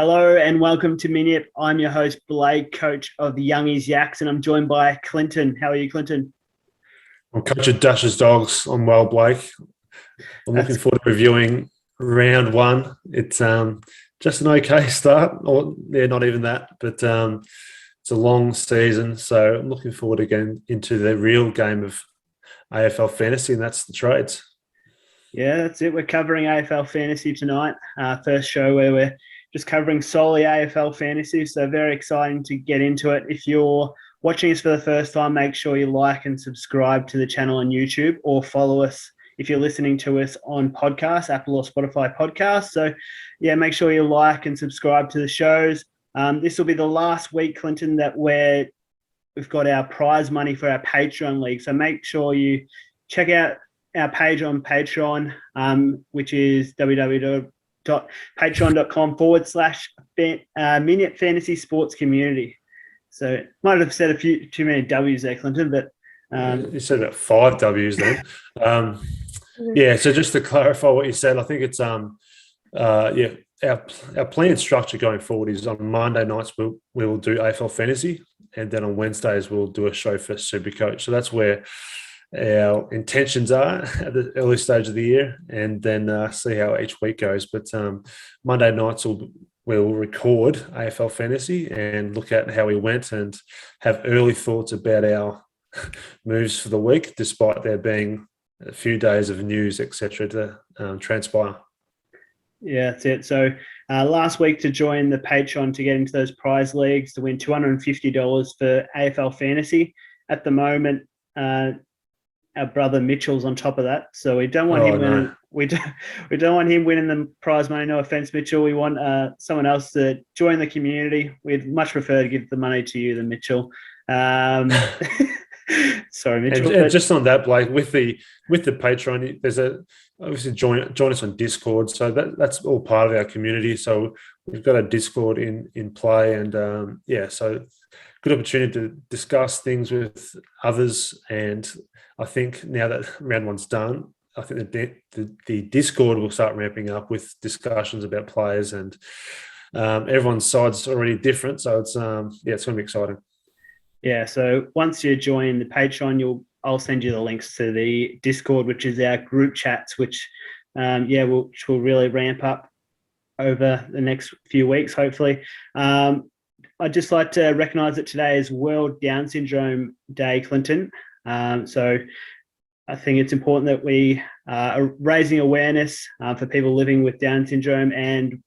Hello and welcome to Miniep. I'm your host, Blake, coach of the Youngies Yaks, and I'm joined by Clinton. How are you, Clinton? I'm coach of Dash's Dogs. I'm well, Blake. I'm looking forward to reviewing round one. It's just an okay start, or not even that, but it's a long season, so I'm looking forward to getting into the real game of AFL Fantasy, and that's the trades. Yeah, that's it. We're covering AFL Fantasy tonight. First show where we're just covering solely AFL Fantasy, so very exciting to get into it. If you're watching us for the first time, make sure you like and subscribe to the channel on YouTube, or follow us if you're listening to us on podcasts, Apple or Spotify podcasts. So, yeah, make sure you like and subscribe to the shows. This will be the last week, Clinton, that we've got our prize money for our Patreon league. So make sure you check out our page on Patreon, which is www.patreon.com/Miniet Fantasy Sports Community. So might have said a few too many W's there, Clinton, but you said about 5 W's then. Yeah, so just to clarify what you said, I think it's our planned structure going forward is on Monday nights we'll do AFL Fantasy, and then on Wednesdays we'll do a show for Supercoach. So that's where our intentions are at the early stage of the year, and then see how each week goes. But Monday nights we'll record AFL Fantasy and look at how we went and have early thoughts about our moves for the week, despite there being a few days of news, etc., to transpire. Yeah, that's it. So last week to join the Patreon to get into those prize leagues to win $250 for AFL Fantasy. At the moment, our brother Mitchell's on top of that, so we don't want him winning. No. We don't want him winning the prize money. No offense, Mitchell. We want someone else to join the community. We'd much prefer to give the money to you than Mitchell. Sorry, Mitchell. And just on that, Blake, with the Patreon, there's obviously join us on Discord. So that's all part of our community. So we've got a Discord in play, and so good opportunity to discuss things with others. And I think now that round one's done, I think the Discord will start ramping up with discussions about players, and everyone's side's already different. So it's going to be exciting. Yeah, so once you join the Patreon, I'll send you the links to the Discord, which is our group chats, which will really ramp up over the next few weeks, hopefully. I'd just like to recognise that today is World Down Syndrome Day, Clinton. So I think it's important that we are raising awareness for people living with Down syndrome. And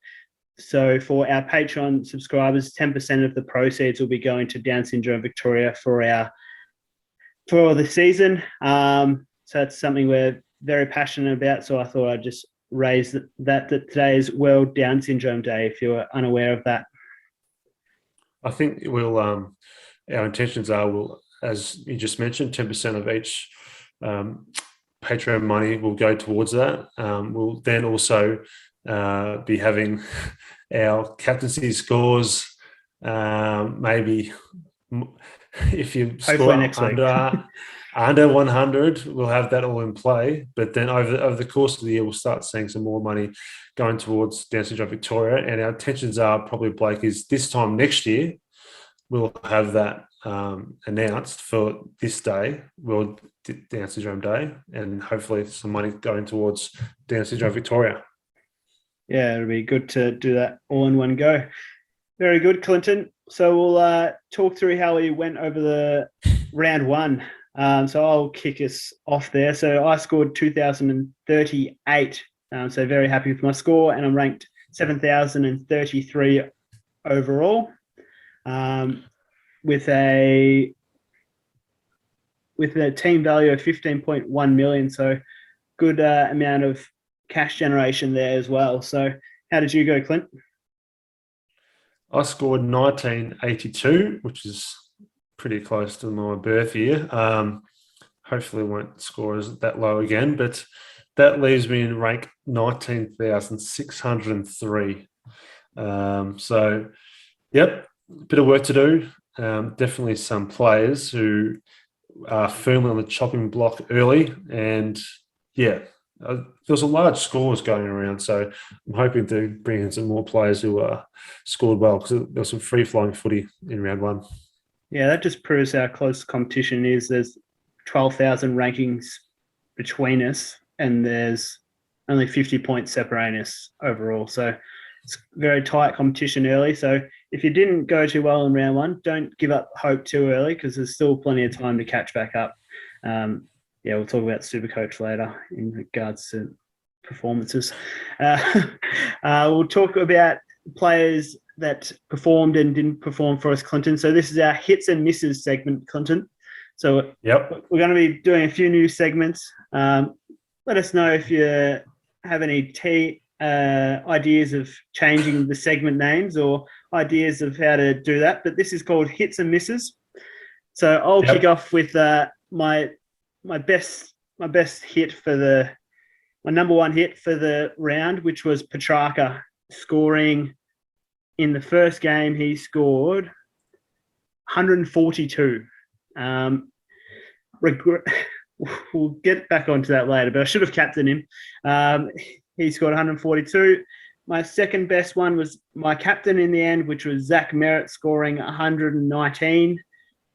so for our Patreon subscribers, 10% of the proceeds will be going to Down Syndrome Victoria for the season. So that's something we're very passionate about. So I thought I'd just raise that today is World Down Syndrome Day, if you're unaware of that. I think our intentions are, as you just mentioned, 10% of each Patreon money will go towards that. We'll then also be having our captaincy scores. Maybe if you hopefully score under 100, we'll have that all in play. But then over the course of the year, we'll start seeing some more money going towards Down Syndrome Victoria. And our intentions are probably, Blake, is this time next year, we'll have that announced for this day, World Down Syndrome Day, and hopefully some money going towards Down Syndrome Victoria. Yeah, it'll be good to do that all in one go. Very good, Clinton. So we'll talk through how we went over the round one. So I'll kick us off there. So I scored 2,038. So very happy with my score, and I'm ranked 7,033 overall. With a team value of 15.1 million. So good amount of cash generation there as well. So how did you go, Clint? I scored 1982, which is pretty close to my birth year. Hopefully won't score as that low again, but that leaves me in rank 19,603. So, yep, a bit of work to do. Definitely some players who are firmly on the chopping block early, and there was a large scores going around, so I'm hoping to bring in some more players who scored well, because there was some free-flowing footy in round one. Yeah, that just proves how close the competition is. There's 12,000 rankings between us, and there's only 50 points separating us overall. So it's very tight competition early. So if you didn't go too well in round one, don't give up hope too early, because there's still plenty of time to catch back up. Yeah, we'll talk about Supercoach later in regards to performances. We'll talk about players that performed and didn't perform for us, Clinton. So this is our hits and misses segment, Clinton. So Yep. we're going to be doing a few new segments. Let us know if you have any ideas of changing the segment names or ideas of how to do that. But this is called hits and misses. So I'll kick off with my best hit for my number one hit for the round, which was Petrarca scoring. In the first game, he scored 142. We'll get back onto that later, but I should have captained him. He scored 142. My second best one was my captain in the end, which was Zach Merritt, scoring 119.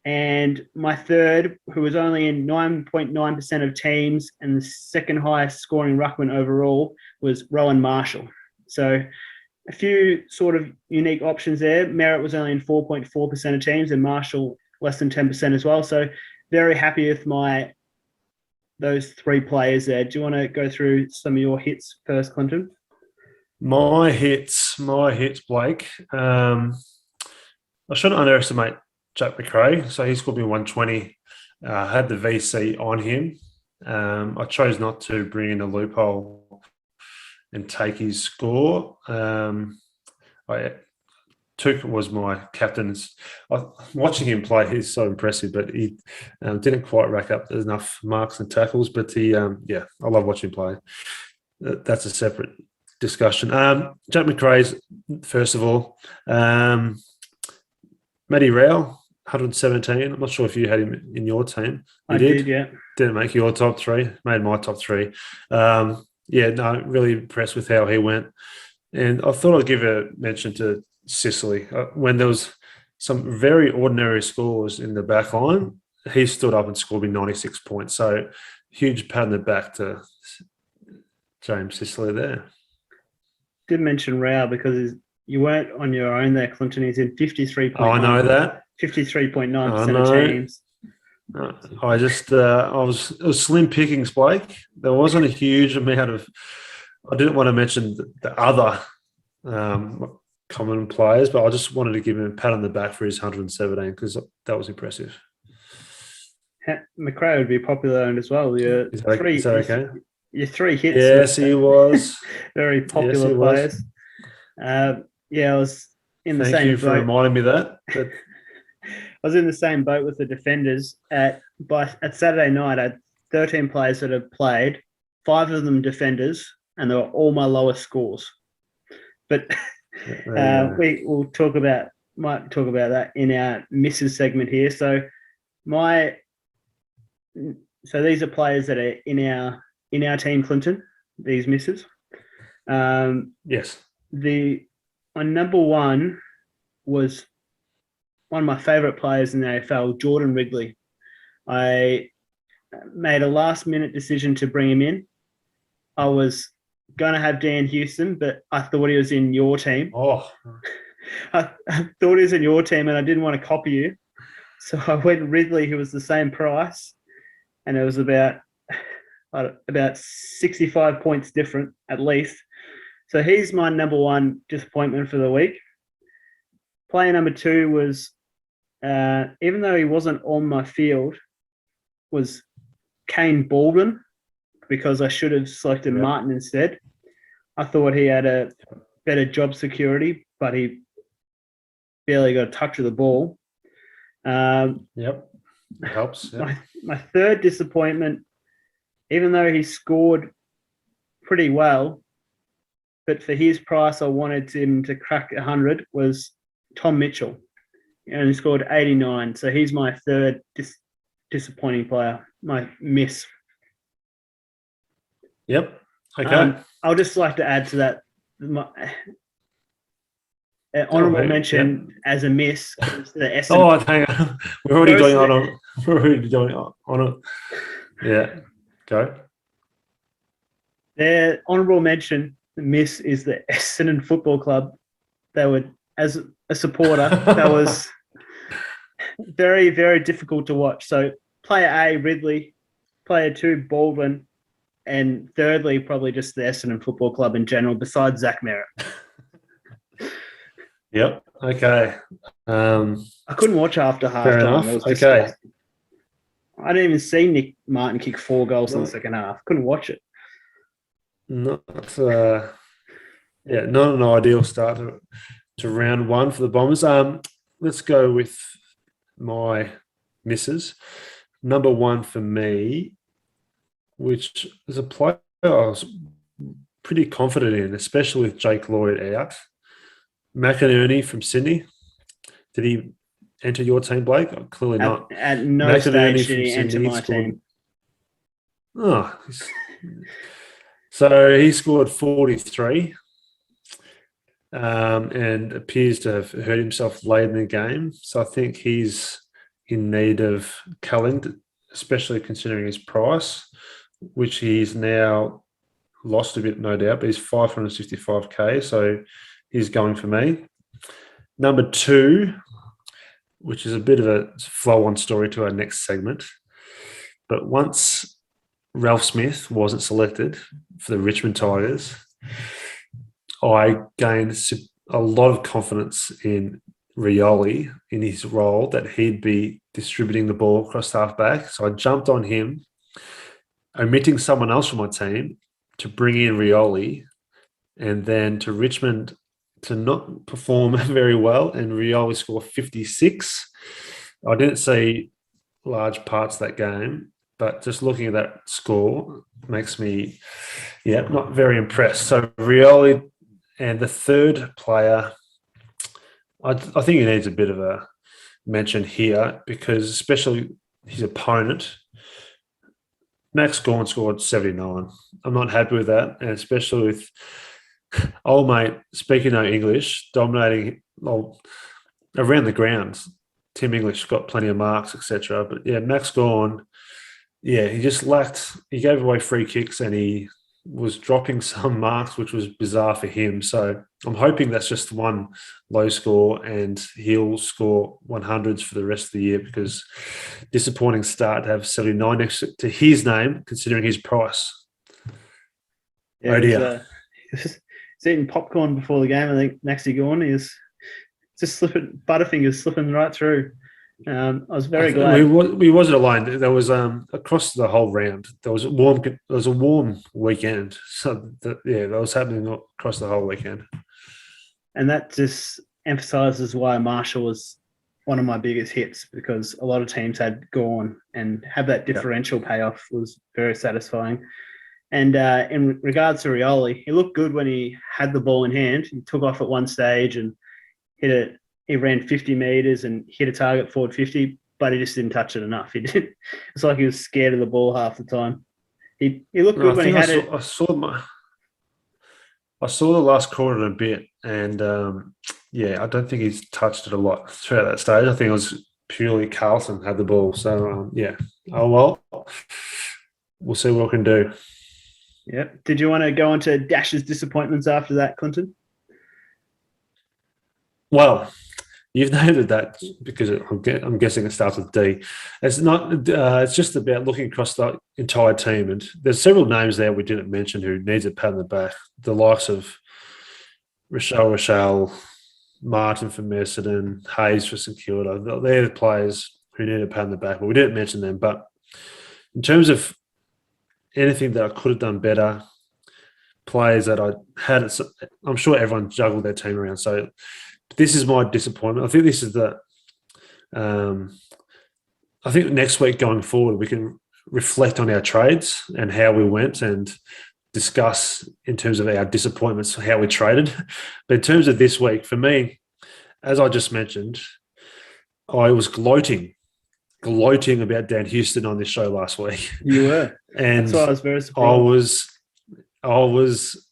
And my third, who was only in 9.9% of teams and the second highest scoring ruckman overall, was Rowan Marshall. So a few sort of unique options there. Merritt was only in 4.4% of teams and Marshall less than 10% as well. So very happy with those three players there. Do you want to go through some of your hits first, Clinton? My hits, Blake. I shouldn't underestimate Jack McRae. So he scored me 120. Had the VC on him. I chose not to bring in a loophole and take his score. Tuka was my captain. Watching him play, he's so impressive, but he didn't quite rack up enough marks and tackles. But I love watching him play. That's a separate discussion. Jack McRae's, first of all. Matty Rao, 117. I'm not sure if you had him in your team. I did, yeah. Didn't make your top three. Made my top three. Really impressed with how he went. And I thought I'd give a mention to Sicily. When there was some very ordinary scores in the back line, he stood up and scored me 96 points. So huge pat on the back to James Sicily there. Did mention Rao because you weren't on your own there, Clinton. He's in 53.9. I know that. 53.9% of teams. It was slim pickings, Blake. There wasn't a huge amount of. I didn't want to mention the other common players, but I just wanted to give him a pat on the back for his 117 because that was impressive. McRae would be popular owned as well. Is that okay? Your three hits. Yes, he was. Very popular players. I was in the same boat. Thank you for reminding me that. But I was in the same boat with the defenders. At Saturday night, I had 13 players that had played, 5 of them defenders, and they were all my lowest scores. But we will might talk about that in our misses segment here. So these are players that are in our team, Clinton. These misses. Yes. My number one was one of my favourite players in the AFL, Jordan Wrigley. I made a last-minute decision to bring him in. I was going to have Dan Houston, but I thought he was in your team. Oh. I thought he was in your team, and I didn't want to copy you. So I went Ridley, who was the same price, and it was about 65 points different, at least. So he's my number one disappointment for the week. Player number two was, even though he wasn't on my field, was Kane Baldwin, because I should have selected Martin instead. I thought he had a better job security, but he barely got a touch of the ball. It helps. Yep. My third disappointment, even though he scored pretty well, but for his price, I wanted him to crack 100, was Tom Mitchell. And he scored 89. So he's my third disappointing player, my miss. Yep. Okay. I'll just like to add to that. Honourable mention as a miss. The Essendon. Hang on. We're already doing on. We're already doing on. Yeah. Go. Their honourable mention miss is the Essendon Football Club. They were, as a supporter, that was very, very difficult to watch. So player A, Ridley, player 2, Baldwin, and thirdly, probably just the Essendon Football Club in general, besides Zach Merritt. Yep. Okay. I couldn't watch after Fair halftime. enough. It was Okay. disgusting. I didn't even see Nick Martin kick 4 goals in the second half. Couldn't watch it. Not not an ideal start to round 1 for the Bombers. Let's go with my misses. Number 1 for me, which is a player I was pretty confident in, especially with Jake Lloyd out. McInerney from Sydney. Did he enter your team, Blake? Oh, clearly not. At no McInerney stage did he enter my team. Oh, so he scored 43 and appears to have hurt himself late in the game. So I think he's in need of culling, especially considering his price, which he's now lost a bit, no doubt, but he's 565k, so he's going for me. Number 2, which is a bit of a flow-on story to our next segment, but once Ralph Smith wasn't selected for the Richmond Tigers, I gained a lot of confidence in Rioli in his role that he'd be distributing the ball across half-back. So I jumped on him, omitting someone else from my team to bring in Rioli, and then to Richmond to not perform very well, and Rioli scored 56. I didn't see large parts of that game, but just looking at that score makes me, not very impressed. So Rioli, and the third player, I think he needs a bit of a mention here because especially his opponent, Max Gawn scored 79. I'm not happy with that, and especially with old mate speaking no English, dominating around the ground. Tim English got plenty of marks, etc. But Max Gawn, he just lacked. He gave away free kicks and he was dropping some marks, which was bizarre for him. So I'm hoping that's just one low score and he'll score 100s for the rest of the year, because disappointing start to have 79 next to his name, considering his price. Oh dear. He's eating popcorn before the game. I think Maxi Gawn is just Butterfingers slipping right through. I was very glad. We wasn't alone. There was across the whole round. There was a warm weekend, so that was happening across the whole weekend. And that just emphasises why Marshall was one of my biggest hits, because a lot of teams had Gawn, and have that differential payoff was very satisfying. And in regards to Rioli, he looked good when he had the ball in hand. He took off at one stage and hit it. He ran 50 metres and hit a target forward 50, but he just didn't touch it enough. It's like he was scared of the ball half the time. He looked good when he had it. I saw the last quarter a bit, and I don't think he's touched it a lot throughout that stage. I think it was purely Carlton had the ball. So oh well, we'll see what we can do. Yeah. Did you want to go into Dash's disappointments after that, Clinton? Well, you've noted that because I'm guessing it starts with D. It's not. It's just about looking across the entire team, and there's several names there we didn't mention who needs a pat on the back. The likes of Rochelle, Martin from Essendon, Hayes for St Kilda. They're the players who need a pat on the back, but we didn't mention them. But in terms of anything that I could have done better, players that I had, I'm sure everyone juggled their team around. So this is my disappointment. I think this is I think next week going forward, we can reflect on our trades and how we went and discuss in terms of our disappointments, how we traded. But in terms of this week, for me, as I just mentioned, I was gloating about Dan Houston on this show last week. You were. And that's why I was very surprised. I was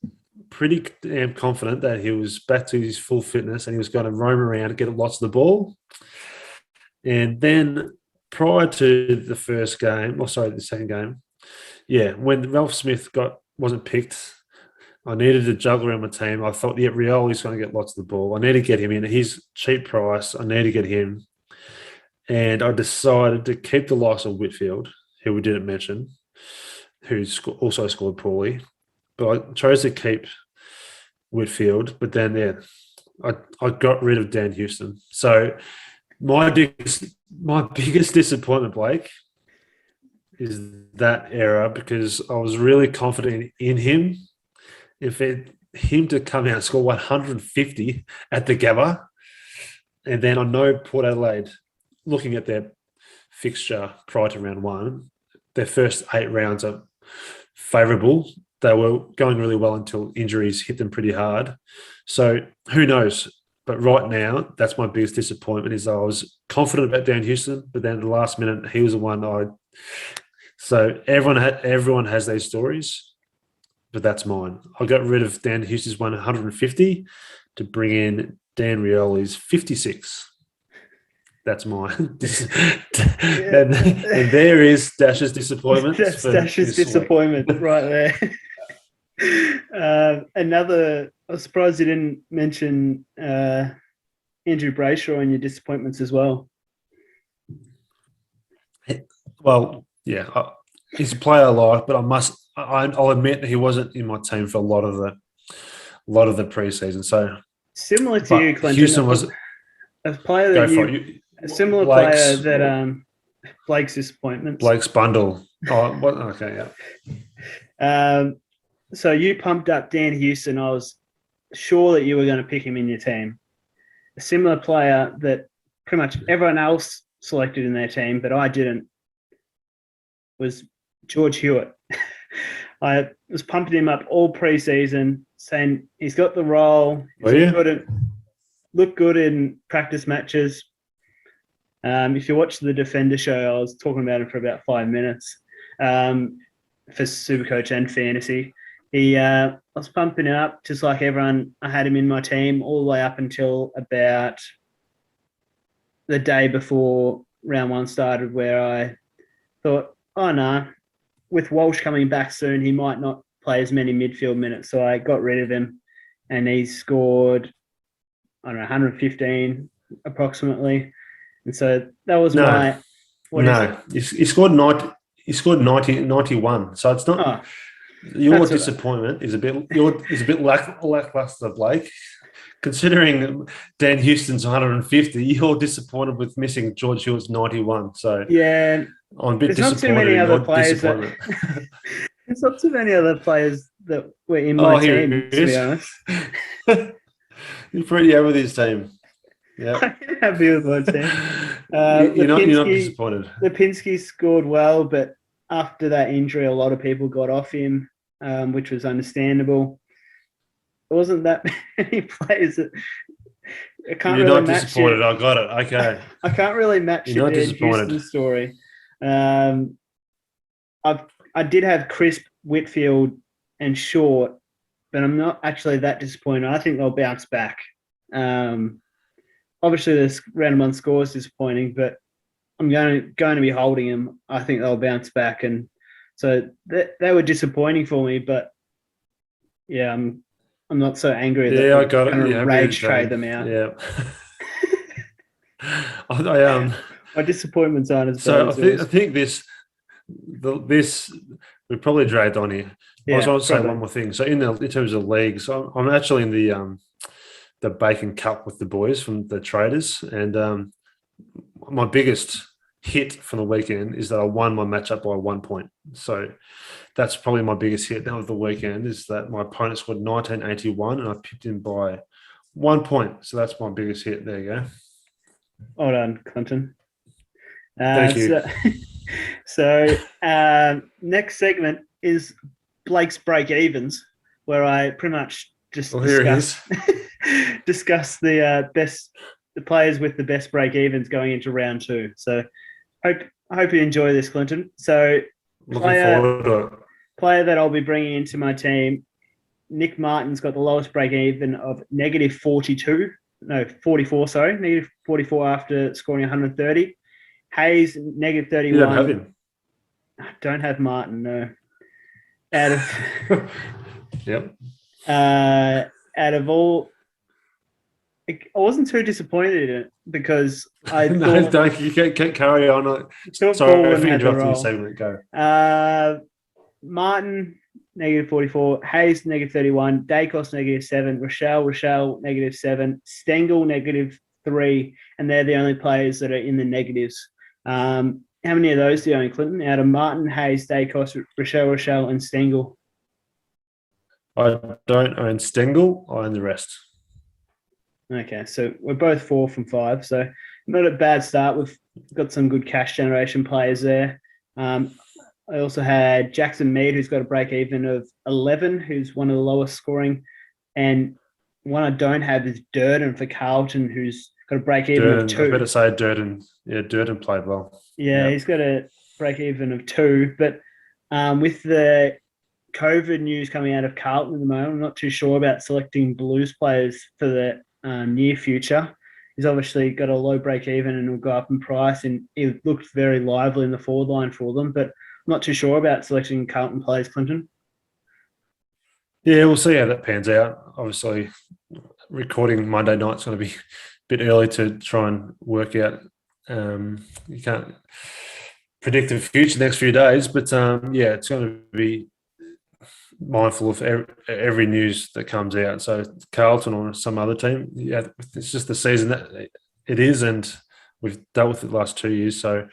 pretty damn confident that he was back to his full fitness and he was going to roam around and get lots of the ball. And then prior to the the second game, when Ralph Smith wasn't picked, I needed a juggler on my team. I thought, Rioli's going to get lots of the ball. I need to get him in. He's cheap price. I need to get him. And I decided to keep the likes of Whitfield, who we didn't mention, who also scored poorly. But I chose to keep Whitfield. But then, I got rid of Dan Houston. So my biggest disappointment, Blake, is that era because I was really confident in him. Him to come out and score 150 at the Gabba, and then I know Port Adelaide, looking at their fixture prior to round one, their first 8 rounds are favourable. They were going really well until injuries hit them pretty hard. So who knows? But right now, that's my biggest disappointment is I was confident about Dan Houston, but then at the last minute, he was the one So everyone has these stories, but that's mine. I got rid of Dan Houston's 150 to bring in Dan Rioli's 56. That's mine. and there is Dash's disappointment. That's Dash's disappointment right there. I was surprised you didn't mention Andrew Brayshaw in your disappointments as well. Well, he's a player I like, but I'll admit he wasn't in my team for a lot of the preseason. So similar to you, Clinton, Houston was a player that a similar player that Blake's disappointments. Blake's bundle. Oh, what? Okay, yeah. So you pumped up Dan Houston. I was sure that you were going to pick him in your team. A similar player that pretty much everyone else selected in their team, but I didn't, was George Hewitt. I was pumping him up all preseason, saying he's got the role. Looked good in practice matches. If you watch the Defender show, I was talking about him for about 5 minutes for Supercoach and Fantasy. I was pumping him up just like everyone. I had him in my team all the way up until about the day before round one started, where I thought, oh no, with Walsh coming back soon, he might not play as many midfield minutes. So I got rid of him, and he scored, 115 approximately. And so that was he scored 90. He scored 91. So it's not. Oh, your disappointment is a bit lackluster, Blake. Considering Dan Houston's 150, you're disappointed with missing George Hewitt's 91. So yeah, I'm a bit disappointed. Not too many other players. There's not too many other players that were in my team, to be honest. You're pretty happy with his team. Yeah, I'm happy with my team. You're not disappointed. Lipinski scored well, but after that injury, a lot of people got off him, which was understandable. There wasn't that many players that I can't You're really not match disappointed. it. I got it. Okay. I can't really match You're not disappointed. Houston story. I did have Crisp, Whitfield, and Short, but I'm not actually that disappointed. I think they'll bounce back. Obviously, this round one score is disappointing, but I'm going to be holding them. I think they'll bounce back, and so they were disappointing for me. But yeah, I'm not so angry that I got it. Yeah, rage trade them out. Yeah. My disappointments aren't as bad. So I think this we probably dragged on here. Yeah, I was going to say one more thing. So in terms of leagues, I'm actually in the Bacon Cup with the boys from the Traders, and my biggest hit from the weekend is that I won my matchup by 1 point. So that's probably my biggest hit of the weekend, is that my opponent scored 1981 and I picked him by 1 point. So that's my biggest hit. There you go. Well done, Clinton. Thank you. So next segment is Blake's Breakevens, where I pretty much just discuss the players with the best break-evens going into round 2. So I hope you enjoy this, Clinton. So looking forward to it. player that I'll be bringing into my team, Nick Martin's got the lowest break even of negative 44, negative 44 after scoring 130. Hayes, negative 31. You don't have him. I don't have Martin, no. Out of Yep. Out of all, I wasn't too disappointed in it because I No, thought don't, you can't carry on. Sorry Baldwin for had the interrupting your role. segment. Go. Martin, negative 44. Hayes, negative 31. Dacos, negative 7. Rochelle, negative 7. Stengel, negative 3. And they're the only players that are in the negatives. How many of those do you own, Clinton? Out of Martin, Hayes, Dacos, Rochelle, and Stengel? I don't own Stengel. I own the rest. Okay, so we're both 4 from 5. So not a bad start. We've got some good cash generation players there. I also had Jackson Mead, who's got a break even of 11, who's one of the lowest scoring. And one I don't have is Durden for Carlton, who's got a break even of 2. I better say Durden. Yeah, Durden played well. Yeah, he's got a break even of 2. But with the COVID news coming out of Carlton at the moment, I'm not too sure about selecting Blues players for the near future. He's obviously got a low break even and will go up in price, and he looked very lively in the forward line for them. But I'm not too sure about selecting Carlton players, Clinton. Yeah, we'll see how that pans out. Obviously, recording Monday night's going to be a bit early to try and work out. You can't predict the future the next few days, but yeah, it's going to be mindful of every news that comes out. So Carlton or some other team, yeah, it's just the season that it is, and we've dealt with it the last 2 years. So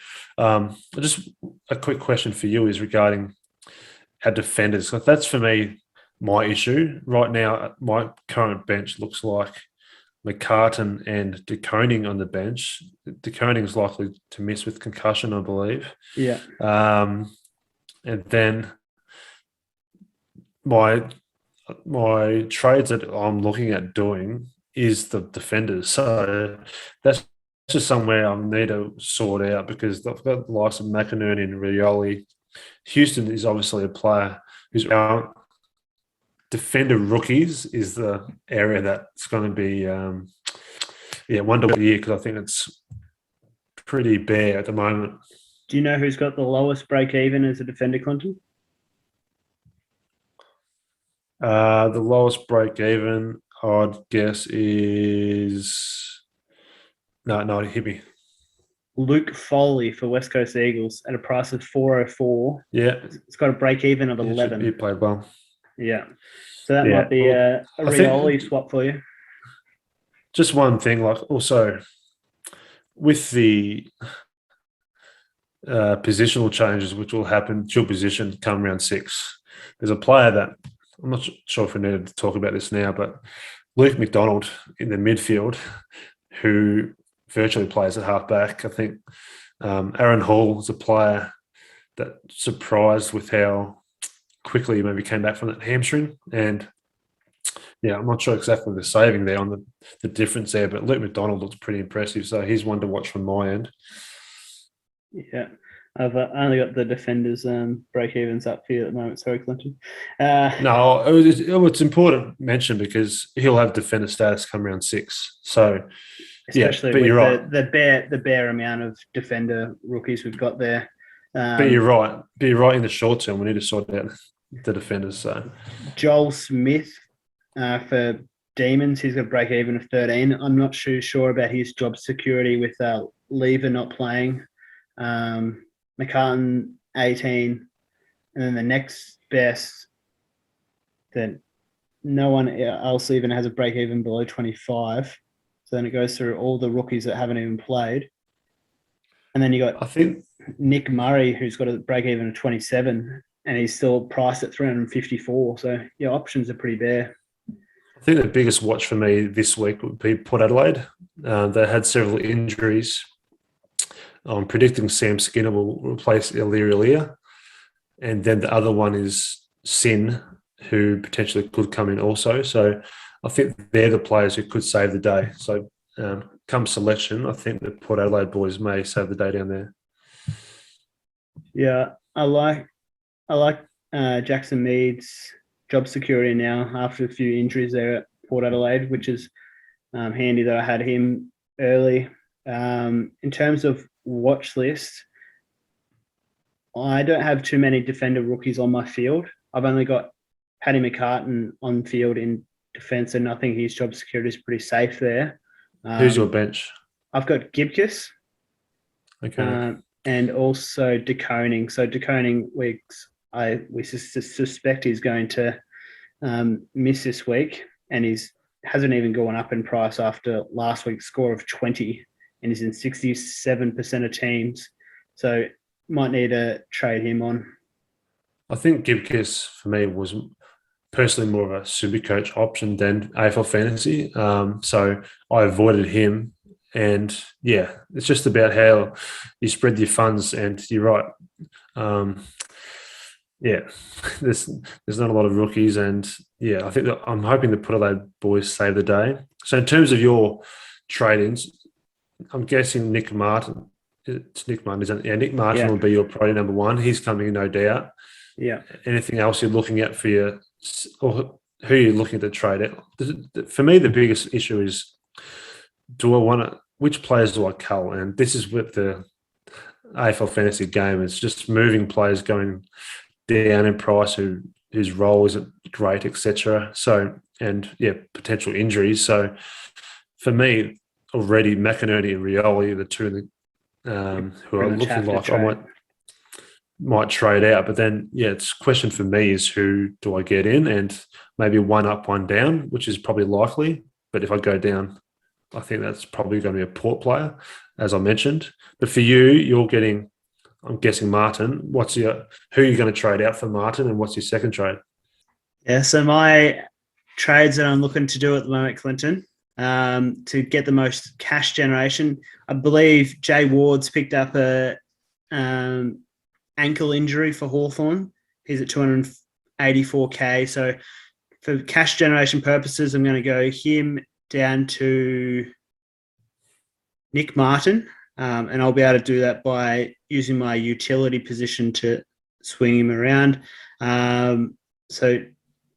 just a quick question for you is regarding our defenders. So that's for me my issue right now. My current bench looks like McCartan and De Koning on the bench. De Koning is likely to miss with concussion, I believe. Yeah. And then my trades that I'm looking at doing is the defenders. So that's just somewhere I need to sort out because I've got the likes of McInerney and Rioli. Houston is obviously a player who's our defender rookies is the area that's going to be wonder of the year because I think it's pretty bare at the moment. Do you know who's got the lowest break even as a defender, Clinton? The lowest break even, I'd guess, is no, hit me. Luke Foley for West Coast Eagles at a price of 404. Yeah, it's got a break even of 11. He played well. Yeah, so that might be a Rioli swap for you. Just one thing, like also with the positional changes which will happen, dual position come round 6. There's a player that I'm not sure if we needed to talk about this now, but Luke McDonald in the midfield, who virtually plays at halfback. I think Aaron Hall is a player that surprised with how quickly he maybe came back from that hamstring. And yeah, I'm not sure exactly the saving there on the difference there, but Luke McDonald looks pretty impressive. So he's one to watch from my end. Yeah. I've only got the defenders break evens up for you at the moment. Sorry, Clinton. No, it's important to mention because he'll have defender status come around 6. So especially but with you're right. the bare amount of defender rookies we've got there. But you're right. In the short term, we need to sort out the defenders. So Joel Smith for Demons, he's got a break even of 13. I'm not too sure about his job security with Lever not playing. McCartan 18, and then the next best that no one else even has a break even below 25. So then it goes through all the rookies that haven't even played. And then you got Nick Murray, who's got a break even of 27, and he's still priced at 354. So your options are pretty bare. I think the biggest watch for me this week would be Port Adelaide. They had several injuries. I'm predicting Sam Skinner will replace Illyria. And then the other one is Sin, who potentially could come in also. So I think they're the players who could save the day. So come selection, I think the Port Adelaide boys may save the day down there. Yeah, I like Jackson Mead's job security now after a few injuries there at Port Adelaide, which is handy that I had him early. In terms of watch list, I don't have too many defender rookies on my field. I've only got Paddy McCartan on field in defence, and I think his job security is pretty safe there. Who's your bench? I've got Gibcus. Okay. And also De Koning. So De Koning, we suspect he's going to miss this week, and he's hasn't even gone up in price after last week's score of 20, and he's in 67% of teams. So might need to trade him on. I think Gibcus for me was personally more of a Supercoach option than AFL Fantasy. So I avoided him. And yeah, it's just about how you spread your funds. And you're right. Yeah, there's not a lot of rookies. And yeah, I think that I'm hoping the Port Adelaide boys save the day. So in terms of your trade-ins, I'm guessing Nick Martin. It's Nick Martin, isn't it? Yeah, Nick Martin will be your priority number one. He's coming, no doubt. Yeah. Anything else you're looking at for your, or who you're looking to trade at? For me, the biggest issue is, which players do I cull? And this is with the AFL Fantasy game. It's just moving players going down in price whose role isn't great, etc. So, and yeah, potential injuries. So for me, already McInerney and Rioli are the two who are looking like I might trade out. But then, yeah, it's a question for me is who do I get in, and maybe one up, one down, which is probably likely. But if I go down, I think that's probably going to be a Port player, as I mentioned. But for you, you're getting, I'm guessing Martin. Who are you going to trade out for Martin, and what's your second trade? Yeah, so my trades that I'm looking to do at the moment, Clinton, to get the most cash generation, I believe Jay Ward's picked up a ankle injury for Hawthorn. He's at 284K. So for cash generation purposes, I'm going to go him down to Nick Martin, and I'll be able to do that by using my utility position to swing him around. So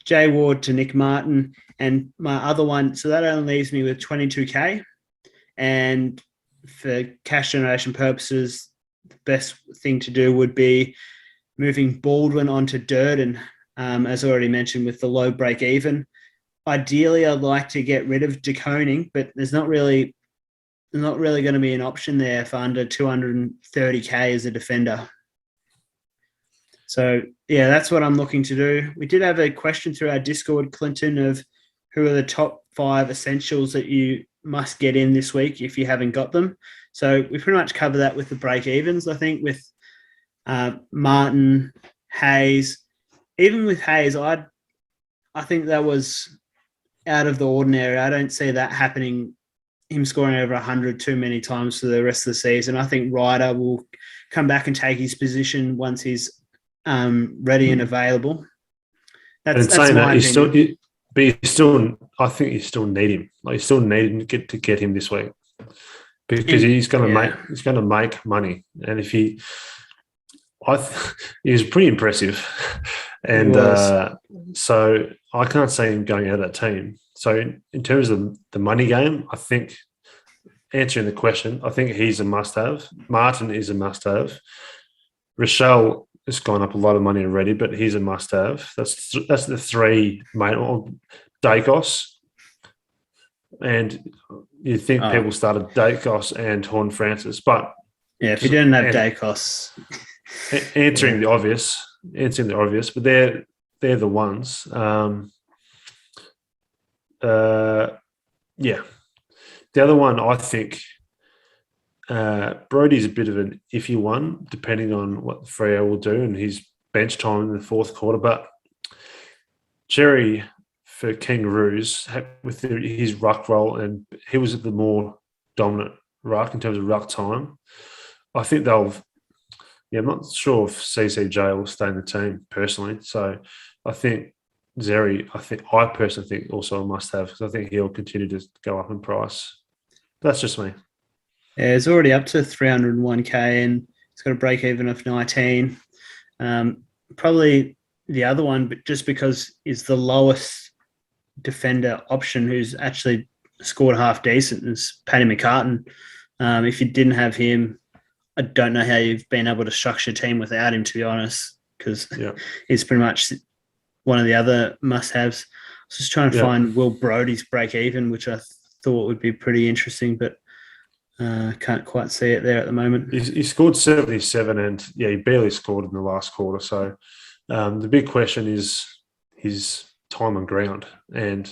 Jay Ward to Nick Martin, and my other one, so that only leaves me with 22K. And for cash generation purposes, the best thing to do would be moving Baldwin onto Durden, as already mentioned, with the low break even. Ideally, I'd like to get rid of De Koning, but there's not really going to be an option there for under 230K as a defender. So, yeah, that's what I'm looking to do. We did have a question through our Discord, Clinton, of who are the top 5 essentials that you must get in this week if you haven't got them. So we pretty much cover that with the break-evens, I think, with Martin, Hayes. Even with Hayes, I think that was out of the ordinary. I don't see that happening, him scoring over 100 too many times for the rest of the season. I think Ryder will come back and take his position once he's ready and available. That's my opinion. I think you still need him. Like, you still need to get him this week because he's going to make money, and if he was pretty impressive, and so I can't see him going out of that team. So in terms of the money game, I think, answering the question, I think he's a must-have. Martin is a must-have. Rochelle has gone up a lot of money already, but he's a must-have. That's the three main. Dacos, and you think people started Dacos and Horn Francis, but yeah, if you didn't have Dacos, answering the obvious, but they're the ones. Yeah, the other one, I think Brodie's a bit of an iffy one, depending on what Freo will do and his bench time in the fourth quarter. But Cherry for Kangaroos, with his ruck role, and he was the more dominant ruck in terms of ruck time. I think they'll. Yeah, I'm not sure if CCJ will stay in the team personally. So I think Zeri, I personally think also a must-have, because I think he'll continue to go up in price. That's just me. Yeah, it's already up to 301K, and it's got a break even of 19. Probably the other one, but just because he's the lowest defender option who's actually scored half decent is Paddy McCartan. If you didn't have him, I don't know how you've been able to structure a team without him, to be honest, because he's pretty much one of the other must-haves. I was just trying to find Will Brodie's break even, which I thought would be pretty interesting, but can't quite see it there at the moment. He scored 77 and, he barely scored in the last quarter. So the big question is his time on ground. And,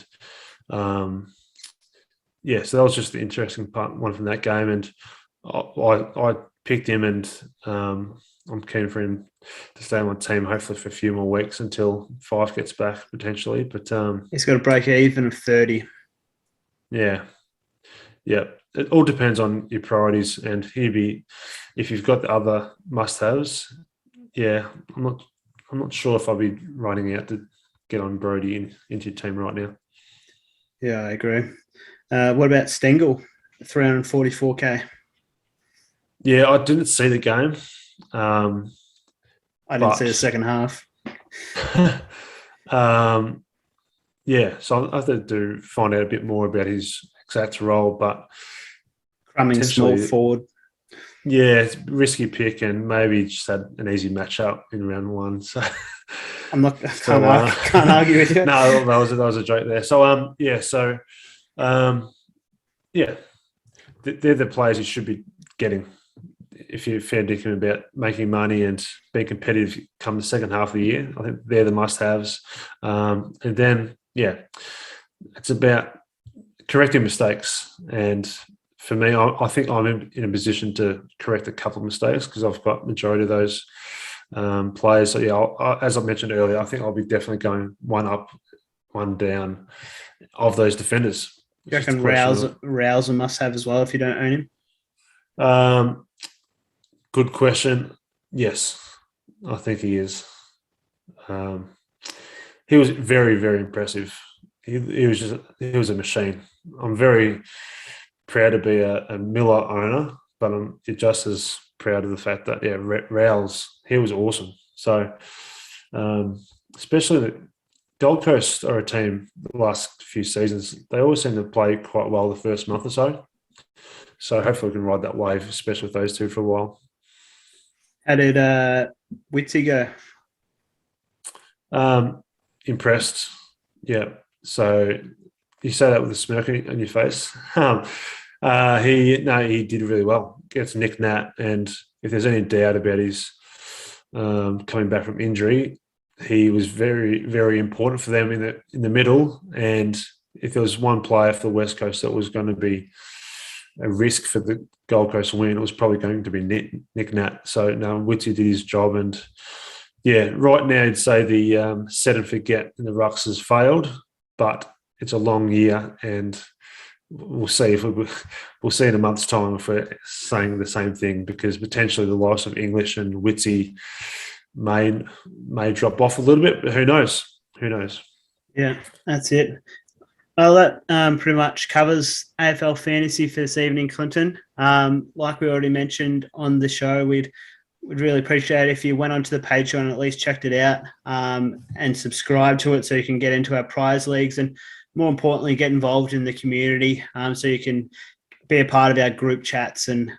so that was just the interesting one from that game. And I picked him, and I'm keen for him to stay on my team, hopefully for a few more weeks until Fife gets back potentially. But he's got a break even of 30. Yeah. It all depends on your priorities, and if you've got the other must-haves. I'm not sure if I'll be running out to get on Brodie into your team right now. Yeah, I agree. What about Stengel, 344k? Yeah, I didn't see the game. I didn't see the second half. So I have to find out a bit more about his exact role, but Crumbing small forward. Yeah, it's a risky pick, and maybe just had an easy matchup in round one. So can't argue with you. No, that was a joke there. So they're the players you should be getting if you're fair dinkum about making money and being competitive come the second half of the year. I think they're the must-haves. And then, it's about correcting mistakes. And for me, I think I'm in a position to correct a couple of mistakes because I've got majority of those players. So, as I mentioned earlier, I think I'll be definitely going one up, one down of those defenders. You reckon Rouse a must-have as well if you don't own him? Good question. Yes, I think he is. He was very, very impressive. He was a machine. I'm very proud to be a Miller owner, but I'm just as proud of the fact that Rouse, he was awesome. So, especially the Gold Coast are a team the last few seasons. They always seem to play quite well the first month or so. So hopefully we can ride that wave, especially with those two for a while. How did Witsy go? Impressed. Yeah. So you say that with a smirk on your face. He did really well against Nick Nat, and if there's any doubt about his coming back from injury, he was very, very important for them in the middle. And if there was one player for the West Coast that was going to be a risk for the Gold Coast win, it was probably going to be Nick Nat. So no, Witsy did his job, and right now I'd say the set and forget in the rucks has failed, but it's a long year, and we'll see we'll see in a month's time if we're saying the same thing, because potentially the likes of English and Witsy may drop off a little bit, but who knows? Yeah, that's it. Well, that pretty much covers AFL Fantasy for this evening, Clinton. Like we already mentioned on the show, we'd really appreciate it if you went onto the Patreon and at least checked it out and subscribed to it so you can get into our prize leagues and, more importantly, get involved in the community so you can be a part of our group chats. And,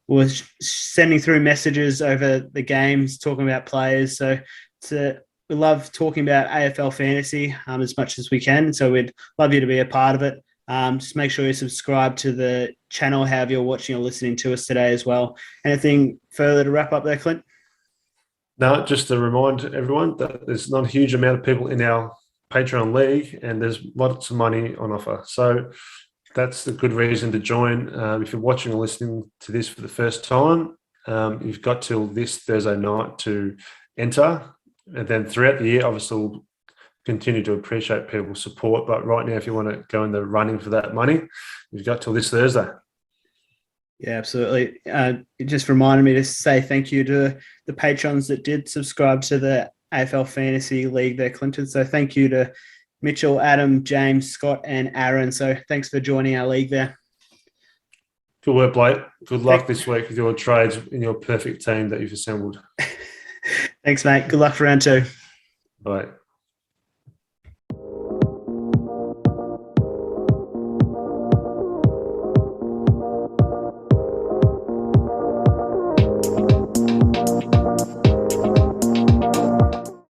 we're sending through messages over the games, talking about players. So we love talking about AFL Fantasy as much as we can. So we'd love you to be a part of it. Just make sure you subscribe to the channel, however you're watching or listening to us today as well. Anything further to wrap up there, Clint? No, just to remind everyone that there's not a huge amount of people in our Patreon league, and there's lots of money on offer. So that's a good reason to join. If you're watching or listening to this for the first time, you've got till this Thursday night to enter. And then throughout the year, obviously, we'll continue to appreciate people's support. But right now, if you want to go in the running for that money, you've got till this Thursday. Yeah, absolutely. It just reminded me to say thank you to the patrons that did subscribe to the AFL Fantasy League there, Clinton. So thank you to Mitchell, Adam, James, Scott, and Aaron. So thanks for joining our league there. Good work, Blake. Good luck this week with your trades in your perfect team that you've assembled. Thanks, mate. Good luck for round 2. Right.